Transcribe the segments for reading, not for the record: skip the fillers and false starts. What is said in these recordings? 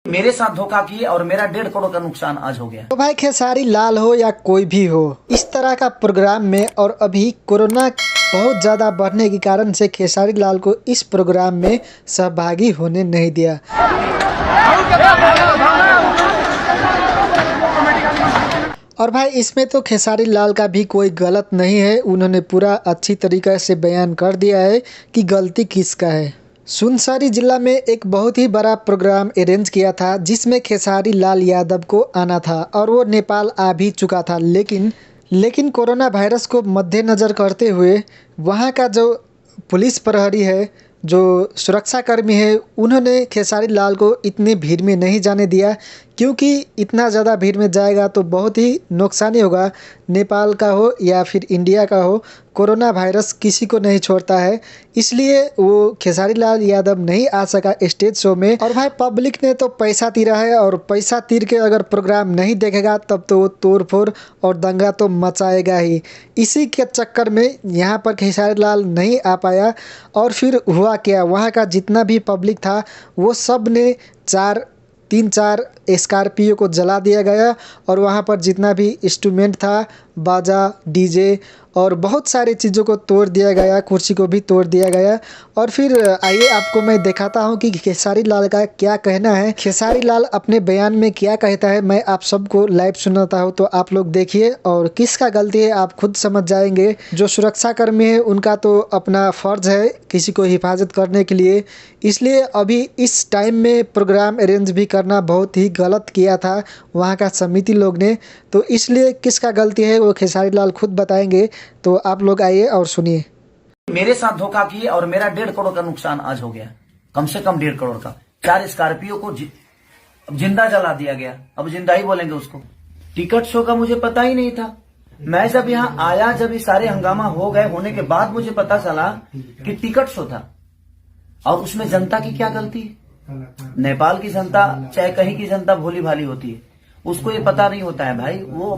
मेरे साथ धोखा किए और मेरा 1.5 करोड़ का नुकसान आज हो गया। तो भाई खेसारी लाल हो या कोई भी हो, इस तरह का प्रोग्राम में और अभी कोरोना बहुत ज़्यादा बढ़ने के कारण से खेसारी लाल को इस प्रोग्राम में सहभागी होने नहीं दिया। और भाई इसमें तो खेसारी लाल का भी कोई गलत नहीं है, उन्होंने पूरा अच्छी तरीक़े से बयान कर दिया है कि गलती किसका है। सुनसरी जिला में एक बहुत ही बड़ा प्रोग्राम अरेंज किया था जिसमें खेसारी लाल यादव को आना था और वो नेपाल आ भी चुका था, लेकिन कोरोना वायरस को मद्देनज़र करते हुए वहाँ का जो पुलिस प्रहरी है, जो सुरक्षाकर्मी है, उन्होंने खेसारी लाल को इतनी भीड़ में नहीं जाने दिया, क्योंकि इतना ज़्यादा भीड़ में जाएगा तो बहुत ही नुकसानी होगा। नेपाल का हो या फिर इंडिया का हो, कोरोना वायरस किसी को नहीं छोड़ता है, इसलिए वो खेसारी लाल यादव नहीं आ सका स्टेज शो में। और भाई पब्लिक ने तो पैसा तीरा है और पैसा तीर के अगर प्रोग्राम नहीं देखेगा तब तो वो तोड़ फोड़ और दंगा तो मचाएगा ही। इसी के चक्कर में यहाँ पर खेसारी लाल नहीं आ पाया और फिर हुआ क्या, वहाँ का जितना भी पब्लिक था वो सब ने 3-4 स्कॉर्पियो को जला दिया गया और वहाँ पर जितना भी इंस्ट्रूमेंट था, बाजा, डीजे और बहुत सारी चीज़ों को तोड़ दिया गया, कुर्सी को भी तोड़ दिया गया। और फिर आइए आपको मैं दिखाता हूँ कि खेसारी लाल का क्या कहना है। खेसारी लाल अपने बयान में क्या कहता है, मैं आप सबको लाइव सुनाता हूँ, तो आप लोग देखिए और किसका गलती है आप खुद समझ जाएंगे। जो सुरक्षाकर्मी है उनका तो अपना फ़र्ज है किसी को हिफाजत करने के लिए, इसलिए अभी इस टाइम में प्रोग्राम अरेंज भी करना बहुत ही गलत किया था वहाँ का समिति लोग ने। तो इसलिए किसका गलती है वो खेसारी लाल खुद बताएंगे, तो आप लोग आइए और सुनिए। मेरे साथ धोखा किए और मेरा 1.5 करोड़ का नुकसान आज हो गया, कम से कम 1.5 करोड़ का। 4 स्कॉर्पियो को जिंदा जला दिया गया, अब जिंदा ही बोलेंगे उसको। टिकट शो का मुझे पता ही नहीं था। मैं जब यहाँ आया, जब ये सारे हंगामा हो गए, होने के बाद मुझे पता चला कि टिकट शो था। और उसमें जनता की क्या गलती है? नेपाल की जनता चाहे कहीं की जनता भोली भाली होती है, उसको ये पता नहीं होता है भाई, वो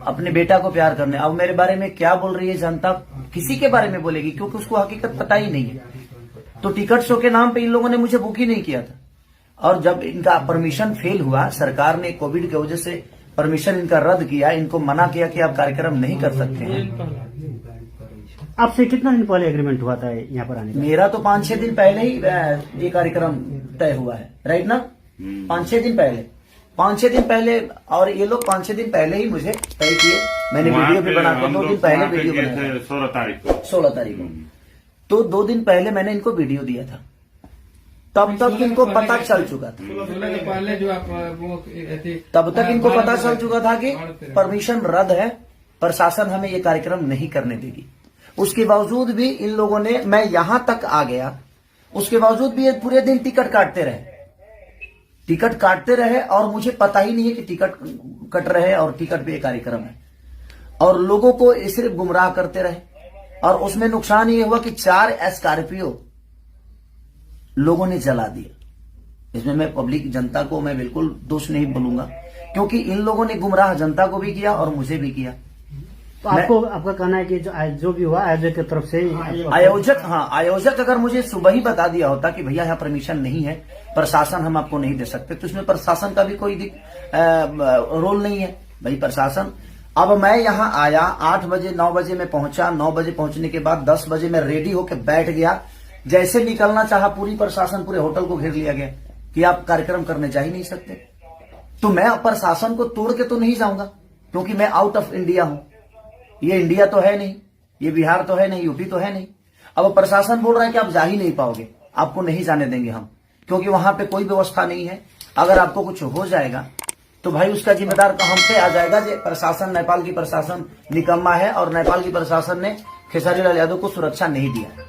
अपने बेटा को प्यार करने। अब मेरे बारे में क्या बोल रही है जनता, किसी के बारे में बोलेगी, क्योंकि उसको हकीकत पता ही नहीं है। तो टिकट शो के नाम पे इन लोगों ने मुझे बुक ही नहीं किया था। और जब इनका परमिशन फेल हुआ, सरकार ने कोविड की वजह से परमिशन इनका रद्द किया, इनको मना किया कि आप कार्यक्रम नहीं कर सकते हैं। आपसे कितना दिन पहले एग्रीमेंट हुआ था यहाँ पर आने का? मेरा तो 5-6 दिन पहले ही ये कार्यक्रम तय हुआ है, राइट ना? 5-6 दिन पहले और ये लोग 5-6 दिन पहले ही मुझे तय किए। मैंने वीडियो भी बना के 2 दिन पहले वीडियो बनाया, 16 तारीख को। तो 2 दिन पहले मैंने इनको वीडियो दिया था, तब तक इनको पता चल चुका था। तब तक इनको पता चल चुका था कि परमिशन रद्द है, प्रशासन हमें ये कार्यक्रम नहीं करने देगी। उसके बावजूद भी इन लोगों ने, मैं यहां तक आ गया, उसके बावजूद भी ये पूरे दिन टिकट काटते रहे और मुझे पता ही नहीं है कि टिकट कट रहे और टिकट पे ये कार्यक्रम है। और लोगों को सिर्फ गुमराह करते रहे। और उसमें नुकसान ये हुआ कि 4 स्कॉर्पियो लोगों ने जला दिया। इसमें मैं पब्लिक जनता को मैं बिल्कुल दोष नहीं बोलूंगा, क्योंकि इन लोगों ने गुमराह जनता को भी किया और मुझे भी किया। तो आपका कहना है कि जो भी हुआ आयोजक की तरफ से, आयोजक अगर मुझे सुबह ही बता दिया होता कि भैया यहाँ परमिशन नहीं है, प्रशासन हम आपको नहीं दे सकते, तो इसमें प्रशासन का भी कोई रोल नहीं है भाई। प्रशासन, अब मैं यहाँ आया 8 बजे 9 बजे में पहुंचा, 9 बजे पहुंचने के बाद 10 बजे मैं रेडी होकर बैठ गया। जैसे निकलना चाहा, पूरी प्रशासन पूरे होटल को घेर लिया गया कि आप कार्यक्रम करने जा ही नहीं सकते। तो मैं प्रशासन को तोड़ के तो नहीं जाऊंगा, क्योंकि मैं आउट ऑफ इंडिया हूं। ये इंडिया तो है नहीं, ये बिहार तो है नहीं, यूपी तो है नहीं। अब प्रशासन बोल रहा है कि आप जा ही नहीं पाओगे, आपको नहीं जाने देंगे हम, क्योंकि वहां पे कोई व्यवस्था नहीं है। अगर आपको कुछ हो जाएगा तो भाई उसका जिम्मेदार हम पे आ जाएगा। जो प्रशासन, नेपाल की प्रशासन निकम्मा है और नेपाल की प्रशासन ने खेसारी लाल यादव को सुरक्षा नहीं दिया।